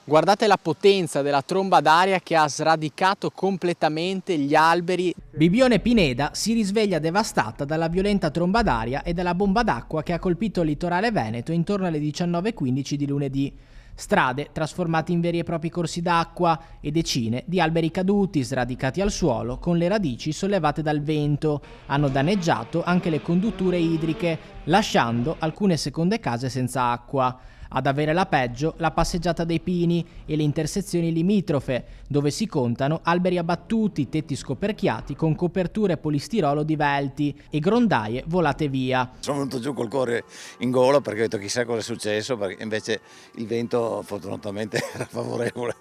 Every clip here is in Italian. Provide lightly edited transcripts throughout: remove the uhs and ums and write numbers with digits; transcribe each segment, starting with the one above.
Guardate la potenza della tromba d'aria che ha sradicato completamente gli alberi. Bibione Pineda si risveglia devastata dalla violenta tromba d'aria e dalla bomba d'acqua che ha colpito il litorale veneto intorno alle 19:15 di lunedì. Strade trasformate in veri e propri corsi d'acqua e decine di alberi caduti, sradicati al suolo, con le radici sollevate dal vento. Hanno danneggiato anche le condutture idriche, lasciando alcune seconde case senza acqua. Ad avere la peggio la passeggiata dei pini e le intersezioni limitrofe, dove si contano alberi abbattuti, tetti scoperchiati con coperture polistirolo divelti e grondaie volate via. Sono venuto giù col cuore in gola perché ho detto chissà cosa è successo, perché invece il vento fortunatamente era favorevole.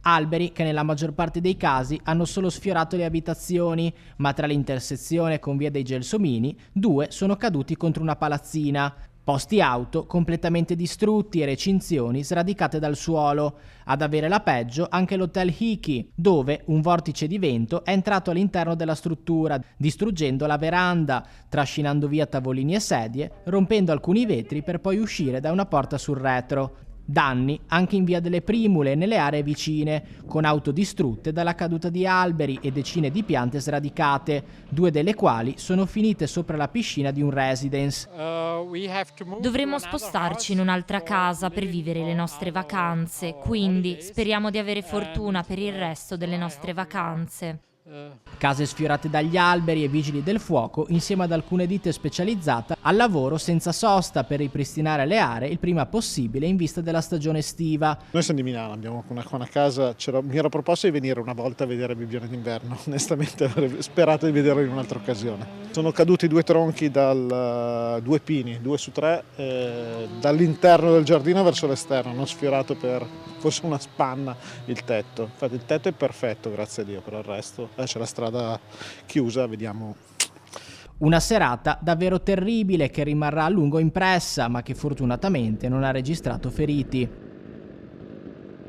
Alberi che nella maggior parte dei casi hanno solo sfiorato le abitazioni, ma tra l'intersezione con via dei Gelsomini 2 sono caduti contro una palazzina. Posti auto completamente distrutti e recinzioni sradicate dal suolo. Ad avere la peggio anche l'hotel Hiki, dove un vortice di vento è entrato all'interno della struttura, distruggendo la veranda, trascinando via tavolini e sedie, rompendo alcuni vetri per poi uscire da una porta sul retro. Danni anche in via delle Primule e nelle aree vicine, con auto distrutte dalla caduta di alberi e decine di piante sradicate, 2 delle quali sono finite sopra la piscina di un residence. Dovremmo spostarci in un'altra casa per vivere le nostre vacanze, quindi speriamo di avere fortuna per il resto delle nostre vacanze. Case sfiorate dagli alberi e vigili del fuoco insieme ad alcune ditte specializzate al lavoro senza sosta per ripristinare le aree il prima possibile in vista della stagione estiva. Noi siamo di Milano, abbiamo una casa, mi ero proposto di venire una volta a vedere Bibione d'inverno, onestamente avrei sperato di vederlo in un'altra occasione. Sono caduti 2 tronchi, 2 pini, 2 su 3, dall'interno del giardino verso l'esterno, hanno sfiorato per forse una spanna il tetto. Infatti il tetto è perfetto, grazie a Dio, però il resto c'è la strada chiusa, vediamo. Una serata davvero terribile che rimarrà a lungo impressa, ma che fortunatamente non ha registrato feriti.